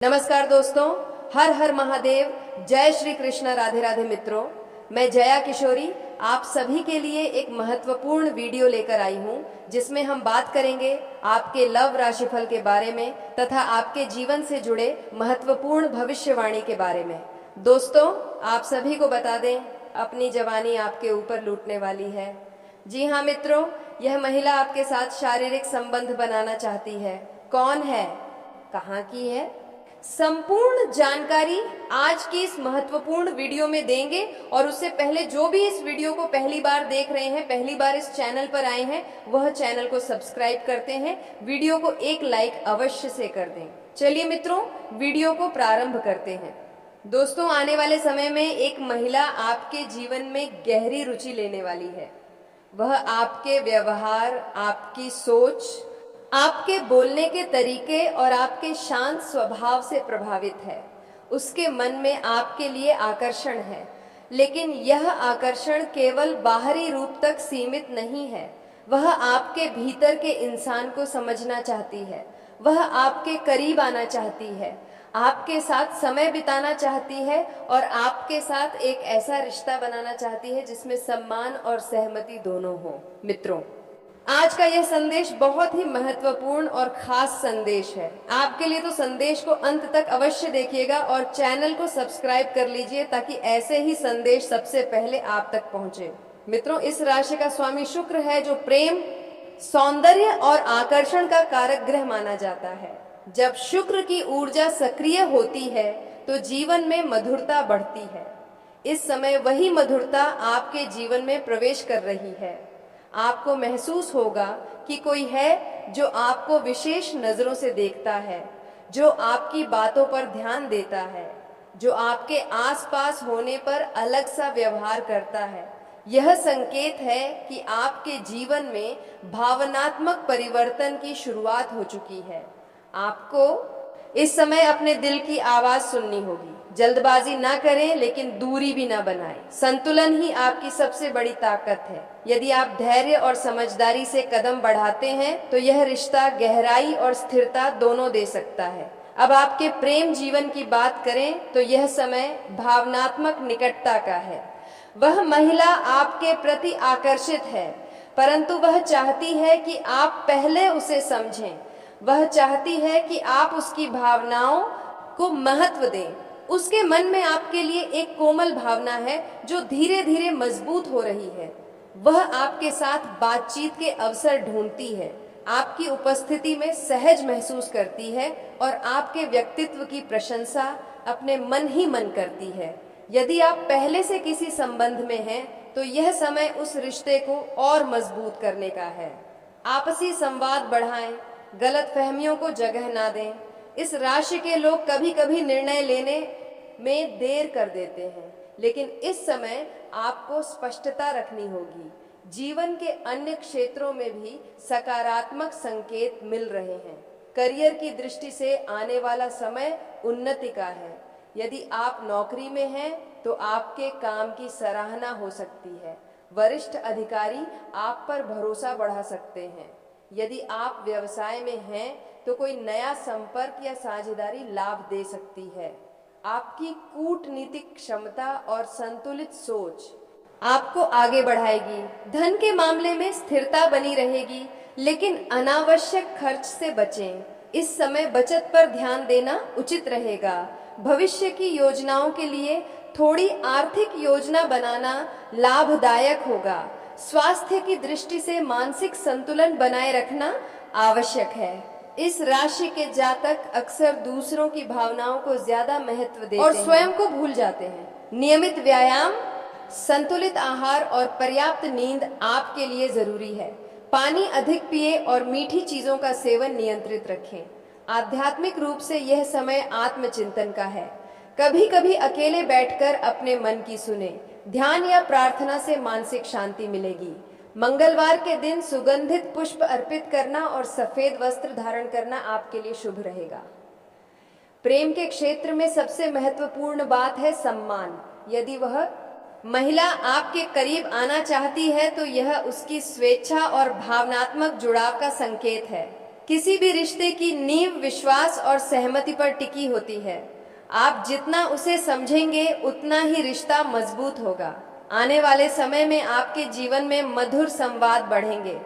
नमस्कार दोस्तों, हर हर महादेव, जय श्री कृष्ण, राधे राधे मित्रों। मैं जया किशोरी आप सभी के लिए एक महत्वपूर्ण वीडियो लेकर आई हूं, जिसमें हम बात करेंगे आपके लव राशिफल के बारे में तथा आपके जीवन से जुड़े महत्वपूर्ण भविष्यवाणी के बारे में। दोस्तों, आप सभी को बता दें, अपनी जवानी आपके ऊपर लूटने वाली है। जी हाँ मित्रों, यह महिला आपके साथ शारीरिक संबंध बनाना चाहती है। कौन है, कहाँ की है, संपूर्ण जानकारी आज की इस महत्वपूर्ण वीडियो में देंगे। और उससे पहले जो भी इस वीडियो को पहली बार देख रहे हैं, पहली बार इस चैनल पर आए हैं, वह चैनल को सब्सक्राइब करते हैं, वीडियो को एक लाइक अवश्य से कर दें। चलिए मित्रों, वीडियो को प्रारंभ करते हैं। दोस्तों, आने वाले समय में एक महिला आपके जीवन में गहरी रुचि लेने वाली है। वह आपके व्यवहार, आपकी सोच, आपके बोलने के तरीके और आपके शांत स्वभाव से प्रभावित है। उसके मन में आपके लिए आकर्षण है, लेकिन यह आकर्षण केवल बाहरी रूप तक सीमित नहीं है। वह आपके भीतर के इंसान को समझना चाहती है। वह आपके करीब आना चाहती है, आपके साथ समय बिताना चाहती है और आपके साथ एक ऐसा रिश्ता बनाना चाहती है जिसमें सम्मान और सहमति दोनों हो। मित्रों, आज का यह संदेश बहुत ही महत्वपूर्ण और खास संदेश है। आपके लिए तो संदेश को अंत तक अवश्य देखिएगा और चैनल को सब्सक्राइब कर लीजिए, ताकि ऐसे ही संदेश सबसे पहले आप तक पहुंचे। मित्रों, इस राशि का स्वामी शुक्र है, जो प्रेम, सौंदर्य और आकर्षण का कारक ग्रह माना जाता है। जब शुक्र की ऊर्जा सक्रिय होती है तो जीवन में मधुरता बढ़ती है। इस समय वही मधुरता आपके जीवन में प्रवेश कर रही है। आपको महसूस होगा कि कोई है जो आपको विशेष नजरों से देखता है, जो आपकी बातों पर ध्यान देता है, जो आपके आसपास होने पर अलग सा व्यवहार करता है। यह संकेत है कि आपके जीवन में भावनात्मक परिवर्तन की शुरुआत हो चुकी है। आपको इस समय अपने दिल की आवाज सुननी होगी। जल्दबाजी ना करें, लेकिन दूरी भी ना बनाएं। संतुलन ही आपकी सबसे बड़ी ताकत है। यदि आप धैर्य और समझदारी से कदम बढ़ाते हैं तो यह रिश्ता गहराई और स्थिरता दोनों दे सकता है। अब आपके प्रेम जीवन की बात करें तो यह समय भावनात्मक निकटता का है। वह महिला आपके प्रति आकर्षित है, परंतु वह चाहती है कि आप पहले उसे समझें। वह चाहती है कि आप उसकी भावनाओं को महत्व दें। उसके मन में आपके लिए एक कोमल भावना है जो धीरे धीरे मजबूत हो रही है। वह आपके साथ बातचीत के अवसर ढूंढती है, आपकी उपस्थिति में सहज महसूस करती है और आपके व्यक्तित्व की प्रशंसा अपने मन ही मन करती है। यदि आप पहले से किसी संबंध में हैं तो यह समय उस रिश्ते को और मजबूत करने का है। आपसी संवाद बढ़ाएं, गलत फहमियों को जगह ना दें। इस राशि के लोग कभी कभी निर्णय लेने में देर कर देते हैं, लेकिन इस समय आपको स्पष्टता रखनी होगी। जीवन के अन्य क्षेत्रों में भी सकारात्मक संकेत मिल रहे हैं। करियर की दृष्टि से आने वाला समय उन्नति का है। यदि आप नौकरी में हैं तो आपके काम की सराहना हो सकती है। वरिष्ठ अधिकारी आप पर भरोसा बढ़ा सकते हैं। यदि आप व्यवसाय में हैं तो कोई नया संपर्क या साझेदारी लाभ दे सकती है। आपकी कूटनीतिक क्षमता और संतुलित सोच आपको आगे बढ़ाएगी। धन के मामले में स्थिरता बनी रहेगी, लेकिन अनावश्यक खर्च से बचें। इस समय बचत पर ध्यान देना उचित रहेगा। भविष्य की योजनाओं के लिए थोड़ी आर्थिक योजना बनाना लाभदायक होगा। स्वास्थ्य की दृष्टि से मानसिक संतुलन बनाए रखना आवश्यक है। इस राशि के जातक अक्सर दूसरों की भावनाओं को ज्यादा महत्व देते हैं और स्वयं को भूल जाते हैं। नियमित व्यायाम, संतुलित आहार और पर्याप्त नींद आपके लिए जरूरी है। पानी अधिक पिए और मीठी चीजों का सेवन नियंत्रित रखें। आध्यात्मिक रूप से यह समय आत्मचिंतन का है। कभी कभी अकेले बैठकर अपने मन की सुने। ध्यान या प्रार्थना से मानसिक शांति मिलेगी। मंगलवार के दिन सुगंधित पुष्प अर्पित करना और सफेद वस्त्र धारण करना आपके लिए शुभ रहेगा। प्रेम के क्षेत्र में सबसे महत्वपूर्ण बात है सम्मान। यदि वह महिला आपके करीब आना चाहती है तो यह उसकी स्वेच्छा और भावनात्मक जुड़ाव का संकेत है। किसी भी रिश्ते की नींव विश्वास और सहमति पर टिकी होती है। आप जितना उसे समझेंगे उतना ही रिश्ता मजबूत होगा। आने वाले समय में आपके जीवन में मधुर संवाद बढ़ेंगे।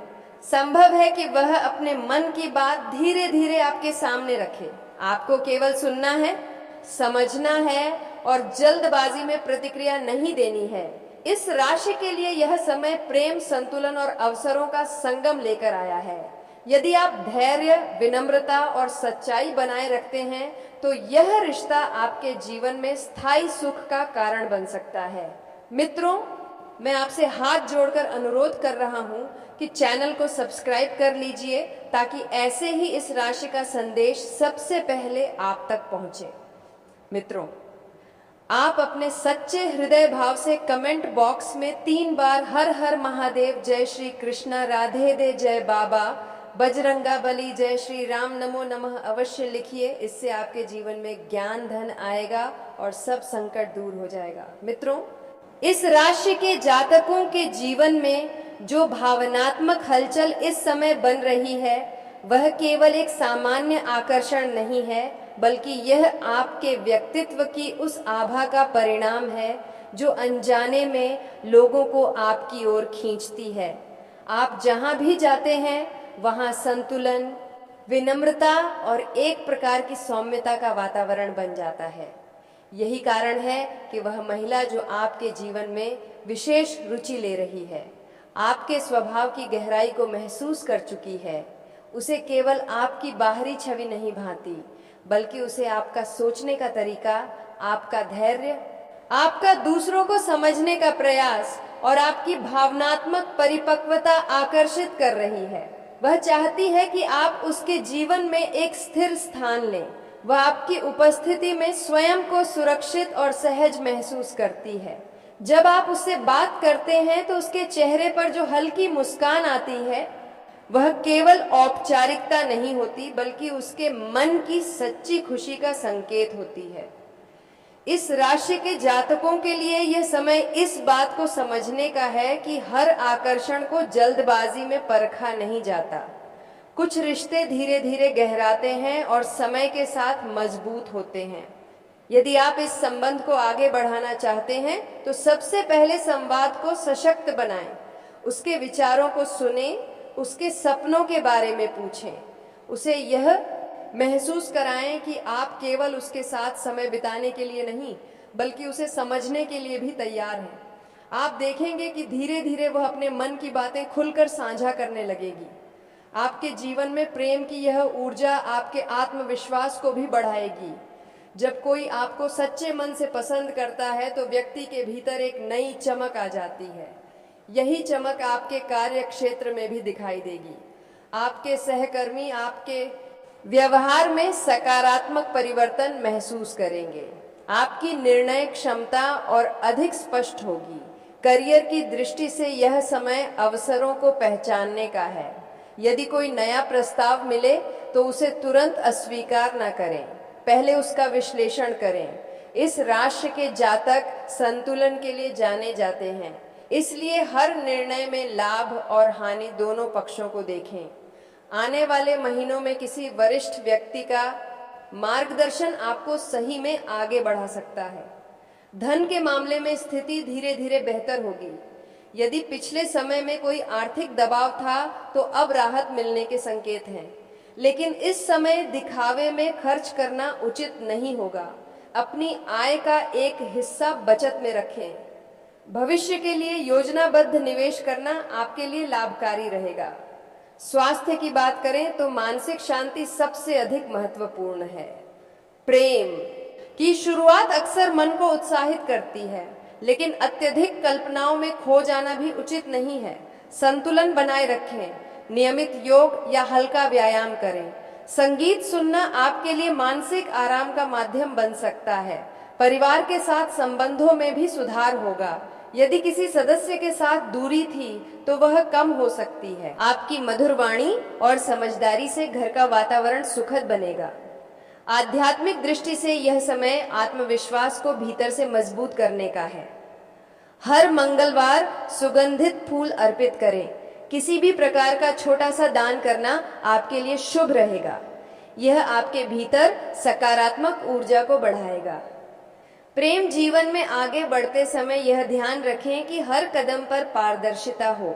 संभव है कि वह अपने मन की बात धीरे धीरे आपके सामने रखे। आपको केवल सुनना है, समझना है और जल्दबाजी में प्रतिक्रिया नहीं देनी है। इस राशि के लिए यह समय प्रेम, संतुलन और अवसरों का संगम लेकर आया है। यदि आप धैर्य, विनम्रता और सच्चाई बनाए रखते हैं तो यह रिश्ता आपके जीवन में स्थायी सुख का कारण बन सकता है। मित्रों, मैं आपसे हाथ जोड़कर अनुरोध कर रहा हूं कि चैनल को सब्सक्राइब कर लीजिए ताकि ऐसे ही इस राशि का संदेश सबसे पहले आप तक पहुंचे। मित्रों, आप अपने सच्चे हृदय भाव से कमेंट बॉक्स में 3 बार हर हर महादेव, जय श्री कृष्णा, राधे दे, जय बाबा, बजरंगा बली, जय श्री राम, नमो नमः अवश्य लिखिए। इससे आपके जीवन में ज्ञान धन आएगा और सब संकट दूर हो जाएगा। मित्रों, इस राशि के जातकों के जीवन में जो भावनात्मक हलचल इस समय बन रही है वह केवल एक सामान्य आकर्षण नहीं है, बल्कि यह आपके व्यक्तित्व की उस आभा का परिणाम है जो अनजाने में लोगों को आपकी ओर खींचती है। आप जहां भी जाते हैं वहां संतुलन, विनम्रता और एक प्रकार की सौम्यता का वातावरण बन जाता है। यही कारण है कि वह महिला जो आपके जीवन में विशेष रुचि ले रही है, आपके स्वभाव की गहराई को महसूस कर चुकी है, उसे केवल आपकी बाहरी छवि नहीं भाती, बल्कि उसे आपका सोचने का तरीका, आपका धैर्य, आपका दूसरों को समझने का प्रयास और आपकी भावनात्मक परिपक्वता आकर्षित कर रही है। वह चाहती है कि आप उसके जीवन में एक स्थिर स्थान लें। वह आपकी उपस्थिति में स्वयं को सुरक्षित और सहज महसूस करती है। जब आप उससे बात करते हैं तो उसके चेहरे पर जो हल्की मुस्कान आती है वह केवल औपचारिकता नहीं होती, बल्कि उसके मन की सच्ची खुशी का संकेत होती है। इस राशि के जातकों के लिए यह समय इस बात को समझने का है कि हर आकर्षण को जल्दबाजी में परखा नहीं जाता। कुछ रिश्ते धीरे धीरे गहराते हैं और समय के साथ मजबूत होते हैं। यदि आप इस संबंध को आगे बढ़ाना चाहते हैं तो सबसे पहले संवाद को सशक्त बनाएं, उसके विचारों को सुनें, उसके सपनों के बारे में पूछें, उसे यह महसूस कराएं कि आप केवल उसके साथ समय बिताने के लिए नहीं बल्कि उसे समझने के लिए भी तैयार हैं। आप देखेंगे कि धीरे धीरे वह अपने मन की बातें खुलकर साझा करने लगेगी। आपके जीवन में प्रेम की यह ऊर्जा आपके आत्मविश्वास को भी बढ़ाएगी। जब कोई आपको सच्चे मन से पसंद करता है तो व्यक्ति के भीतर एक नई चमक आ जाती है। यही चमक आपके कार्य क्षेत्र में भी दिखाई देगी। आपके सहकर्मी आपके व्यवहार में सकारात्मक परिवर्तन महसूस करेंगे। आपकी निर्णय क्षमता और अधिक स्पष्ट होगी। करियर की दृष्टि से यह समय अवसरों को पहचानने का है। यदि कोई नया प्रस्ताव मिले तो उसे तुरंत अस्वीकार न करें, पहले उसका विश्लेषण करें। इस राशि के जातक संतुलन के लिए जाने जाते हैं, इसलिए हर निर्णय में लाभ और हानि दोनों पक्षों को देखें। आने वाले महीनों में किसी वरिष्ठ व्यक्ति का मार्गदर्शन आपको सही में आगे बढ़ा सकता है। धन के मामले में स्थिति धीरे धीरे बेहतर होगी। यदि पिछले समय में कोई आर्थिक दबाव था तो अब राहत मिलने के संकेत हैं, लेकिन इस समय दिखावे में खर्च करना उचित नहीं होगा। अपनी आय का एक हिस्सा बचत में रखें। भविष्य के लिए योजनाबद्ध निवेश करना आपके लिए लाभकारी रहेगा। स्वास्थ्य की बात करें तो मानसिक शांति सबसे अधिक महत्वपूर्ण है। प्रेम की शुरुआत अक्सर मन को उत्साहित करती है, लेकिन अत्यधिक कल्पनाओं में खो जाना भी उचित नहीं है। संतुलन बनाए रखें, नियमित योग या हल्का व्यायाम करें। संगीत सुनना आपके लिए मानसिक आराम का माध्यम बन सकता है। परिवार के साथ संबंधों में भी सुधार होगा। यदि किसी सदस्य के साथ दूरी थी तो वह कम हो सकती है। आपकी मधुर वाणी और समझदारी से घर का वातावरण सुखद बनेगा। आध्यात्मिक दृष्टि से यह समय आत्मविश्वास को भीतर से मजबूत करने का है। हर मंगलवार सुगंधित फूल अर्पित करें। किसी भी प्रकार का छोटा सा दान करना आपके लिए शुभ रहेगा। यह आपके भीतर सकारात्मक ऊर्जा को बढ़ाएगा। प्रेम जीवन में आगे बढ़ते समय यह ध्यान रखें कि हर कदम पर पारदर्शिता हो।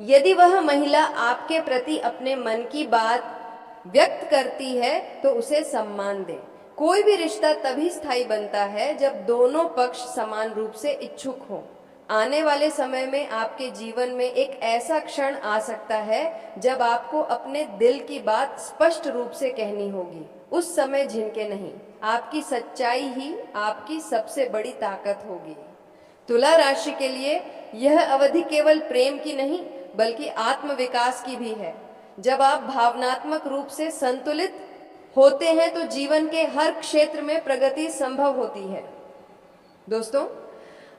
यदि वह महिला आपके प्रति अपने मन की बात व्यक्त करती है तो उसे सम्मान दें। कोई भी रिश्ता तभी स्थायी बनता है जब दोनों पक्ष समान रूप से इच्छुक हों। आने वाले समय में आपके जीवन में एक ऐसा क्षण आ सकता है जब आपको अपने दिल की बात स्पष्ट रूप से कहनी होगी। उस समय झिनके नहीं, आपकी सच्चाई ही आपकी सबसे बड़ी ताकत होगी। तुला राशि के लिए यह अवधि केवल प्रेम की नहीं बल्कि आत्मविकास की भी है। जब आप भावनात्मक रूप से संतुलित होते हैं तो जीवन के हर क्षेत्र में प्रगति संभव होती है। दोस्तों,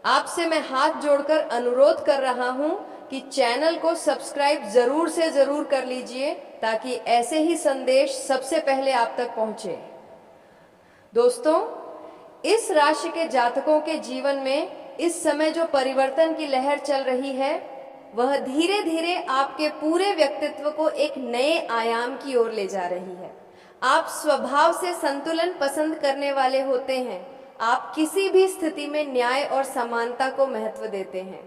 आपसे मैं हाथ जोड़कर अनुरोध कर रहा हूं कि चैनल को सब्सक्राइब जरूर से जरूर कर लीजिए ताकि ऐसे ही संदेश सबसे पहले आप तक पहुंचे। दोस्तों, इस राशि के जातकों के जीवन में इस समय जो परिवर्तन की लहर चल रही है वह धीरे धीरे आपके पूरे व्यक्तित्व को एक नए आयाम की ओर ले जा रही है। आप स्वभाव से संतुलन पसंद करने वाले होते हैं। आप किसी भी स्थिति में न्याय और समानता को महत्व देते हैं।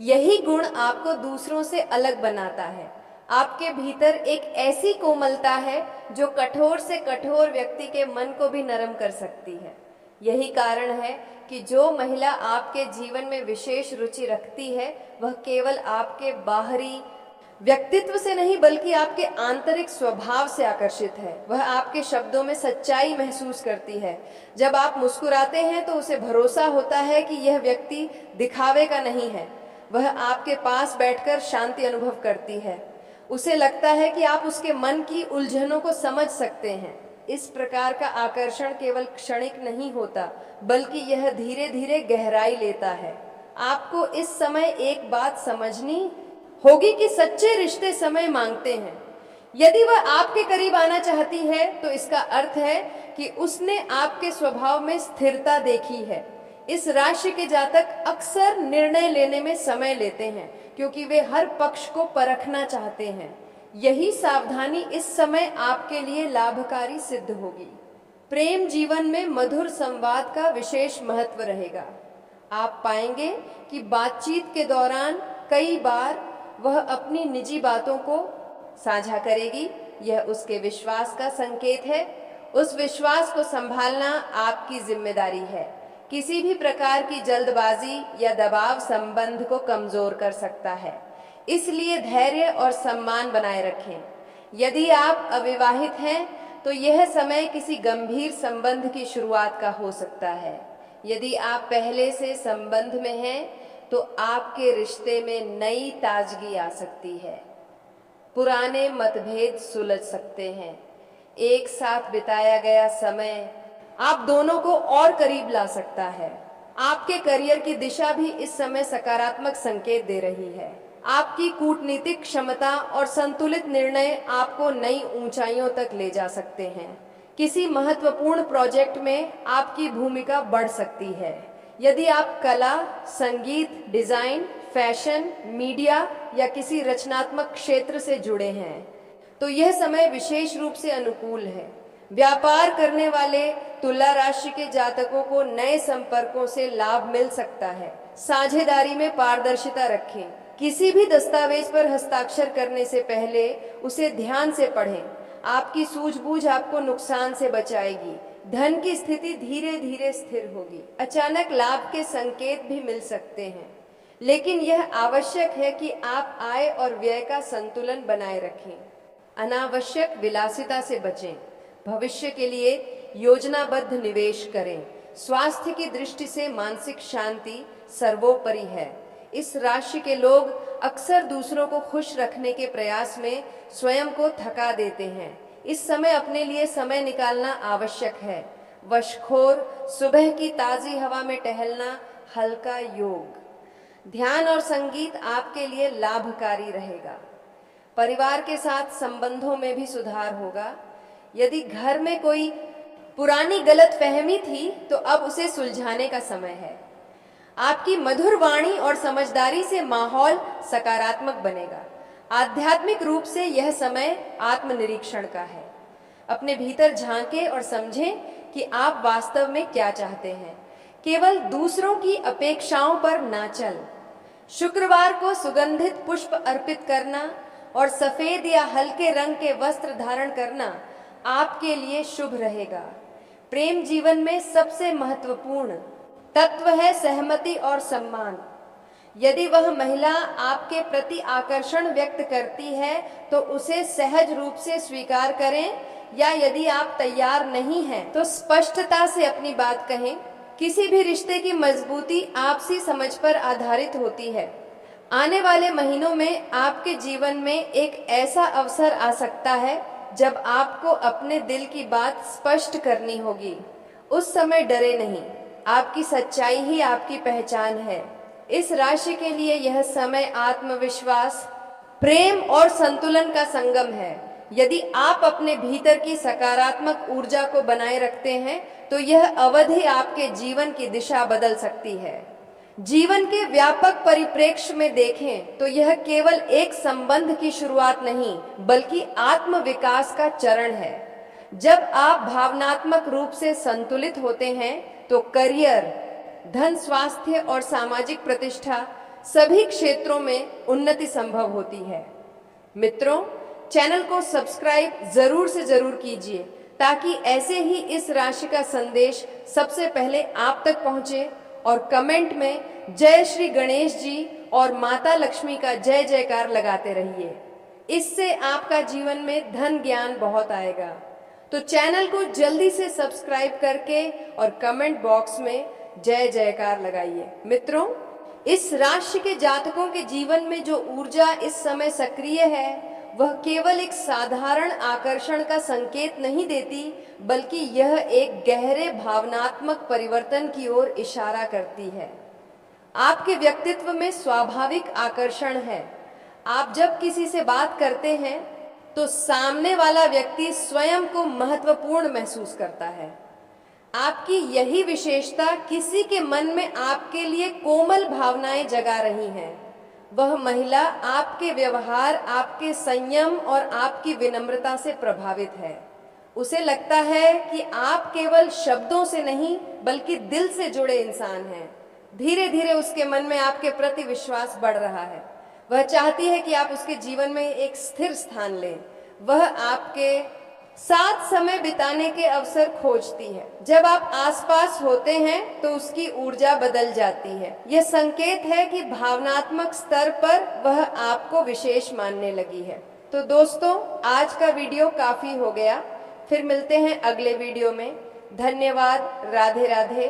यही गुण आपको दूसरों से अलग बनाता है। आपके भीतर एक ऐसी कोमलता है जो कठोर से कठोर व्यक्ति के मन को भी नरम कर सकती है। यही कारण है कि जो महिला आपके जीवन में विशेष रुचि रखती है वह केवल आपके बाहरी व्यक्तित्व से नहीं बल्कि आपके आंतरिक स्वभाव से आकर्षित है। वह आपके शब्दों में सच्चाई महसूस करती है। जब आप मुस्कुराते हैं तो उसे भरोसा होता है कि यह व्यक्ति दिखावे का नहीं है। वह आपके पास बैठकर शांति अनुभव करती है। उसे लगता है कि आप उसके मन की उलझनों को समझ सकते हैं। इस प्रकार का आकर्षण केवल क्षणिक नहीं होता बल्कि यह धीरे धीरे गहराई लेता है। आपको इस समय एक बात समझनी होगी कि सच्चे रिश्ते समय मांगते हैं। यदि वह आपके करीब आना चाहती है तो इसका अर्थ है कि उसने आपके स्वभाव में स्थिरता देखी है। इस राशि के जातक अक्सर निर्णय लेने में समय लेते हैं क्योंकि वे हर पक्ष को परखना चाहते हैं। यही सावधानी इस समय आपके लिए लाभकारी सिद्ध होगी। प्रेम जीवन में मधुर संवाद का विशेष महत्व रहेगा। आप पाएंगे कि बातचीत के दौरान कई बार वह अपनी निजी बातों को साझा करेगी। यह उसके विश्वास का संकेत है। उस विश्वास को संभालना आपकी जिम्मेदारी है। किसी भी प्रकार की जल्दबाजी या दबाव संबंध को कमजोर कर सकता है, इसलिए धैर्य और सम्मान बनाए रखें। यदि आप अविवाहित हैं तो यह समय किसी गंभीर संबंध की शुरुआत का हो सकता है। यदि आप पहले से संबंध में हैं तो आपके रिश्ते में नई ताजगी आ सकती है। पुराने मतभेद सुलझ सकते हैं। एक साथ बिताया गया समय आप दोनों को और करीब ला सकता है। आपके करियर की दिशा भी इस समय सकारात्मक संकेत दे रही है। आपकी कूटनीतिक क्षमता और संतुलित निर्णय आपको नई ऊंचाइयों तक ले जा सकते हैं। किसी महत्वपूर्ण प्रोजेक्ट में आपकी भूमिका बढ़ सकती है। यदि आप कला, संगीत, डिजाइन, फैशन, मीडिया या किसी रचनात्मक क्षेत्र से जुड़े हैं तो यह समय विशेष रूप से अनुकूल है। व्यापार करने वाले तुला राशि के जातकों को नए संपर्कों से लाभ मिल सकता है। साझेदारी में पारदर्शिता रखें। किसी भी दस्तावेज पर हस्ताक्षर करने से पहले उसे ध्यान से पढ़ें। आपकी सूझबूझ आपको नुकसान से बचाएगी। धन की स्थिति धीरे धीरे स्थिर होगी। अचानक लाभ के संकेत भी मिल सकते हैं, लेकिन यह आवश्यक है कि आप आय और व्यय का संतुलन बनाए रखें। अनावश्यक विलासिता से बचें। भविष्य के लिए योजनाबद्ध निवेश करें। स्वास्थ्य की दृष्टि से मानसिक शांति सर्वोपरि है। इस राशि के लोग अक्सर दूसरों को खुश रखने के प्रयास में स्वयं को थका देते हैं। इस समय अपने लिए समय निकालना आवश्यक है। वशखोर, सुबह की ताजी हवा में टहलना, हल्का योग, ध्यान और संगीत आपके लिए लाभकारी रहेगा। परिवार के साथ संबंधों में भी सुधार होगा। यदि घर में कोई पुरानी गलतफहमी थी तो अब उसे सुलझाने का समय है। आपकी मधुर वाणी और समझदारी से माहौल सकारात्मक बनेगा। आध्यात्मिक रूप से यह समय आत्मनिरीक्षण का है। अपने भीतर झांकें और समझें कि आप वास्तव में क्या चाहते हैं, केवल दूसरों की अपेक्षाओं पर ना चल। शुक्रवार को सुगंधित पुष्प अर्पित करना और सफेद या हल्के रंग के वस्त्र धारण करना आपके लिए शुभ रहेगा। प्रेम जीवन में सबसे महत्वपूर्ण तत्व है सहमति और सम्मान। यदि वह महिला आपके प्रति आकर्षण व्यक्त करती है तो उसे सहज रूप से स्वीकार करें, या यदि आप तैयार नहीं हैं तो स्पष्टता से अपनी बात कहें। किसी भी रिश्ते की मजबूती आपसी समझ पर आधारित होती है। आने वाले महीनों में आपके जीवन में एक ऐसा अवसर आ सकता है जब आपको अपने दिल की बात स्पष्ट करनी होगी। उस समय डरे नहीं, आपकी सच्चाई ही आपकी पहचान है। इस राशि के लिए यह समय आत्मविश्वास, प्रेम और संतुलन का संगम है। यदि आप अपने भीतर की सकारात्मक ऊर्जा को बनाए रखते हैं तो यह अवधि आपके जीवन की दिशा बदल सकती है। जीवन के व्यापक परिप्रेक्ष्य में देखें तो यह केवल एक संबंध की शुरुआत नहीं, बल्कि आत्म विकास का चरण है। जब आप भावनात्मक रूप से संतुलित होते हैं तो करियर, धन, स्वास्थ्य और सामाजिक प्रतिष्ठा सभी क्षेत्रों में उन्नति संभव होती है। मित्रों, चैनल को सब्सक्राइब जरूर से जरूर कीजिए ताकि ऐसे ही इस राशि का संदेश सबसे पहले आप तक पहुंचे, और कमेंट में जय श्री गणेश जी और माता लक्ष्मी का जय जयकार लगाते रहिए। इससे आपका जीवन में धन ज्ञान बहुत आएगा। तो चैनल को जल्दी से सब्सक्राइब करके और कमेंट बॉक्स में जय जयकार लगाइए। मित्रों, इस राशि के जातकों के जीवन में जो ऊर्जा इस समय सक्रिय है वह केवल एक साधारण आकर्षण का संकेत नहीं देती, बल्कि यह एक गहरे भावनात्मक परिवर्तन की ओर इशारा करती है। आपके व्यक्तित्व में स्वाभाविक आकर्षण है। आप जब किसी से बात करते हैं तो सामने वाला व्यक्ति स्वयं को महत्वपूर्ण महसूस करता है। आपकी यही विशेषता किसी के मन में आपके लिए कोमल भावनाएं जगा रही हैं। वह महिला आपके व्यवहार, आपके संयम और आपकी विनम्रता से प्रभावित है। उसे लगता है कि आप केवल शब्दों से नहीं बल्कि दिल से जुड़े इंसान हैं। धीरे धीरे उसके मन में आपके प्रति विश्वास बढ़ रहा है। वह चाहती है कि आप उसके जीवन में एक स्थिर स्थान लें। वह आपके साथ समय बिताने के अवसर खोजती है। जब आप आसपास होते हैं तो उसकी ऊर्जा बदल जाती है। यह संकेत है कि भावनात्मक स्तर पर वह आपको विशेष मानने लगी है। तो दोस्तों, आज का वीडियो काफी हो गया। फिर मिलते हैं अगले वीडियो में। धन्यवाद। राधे राधे।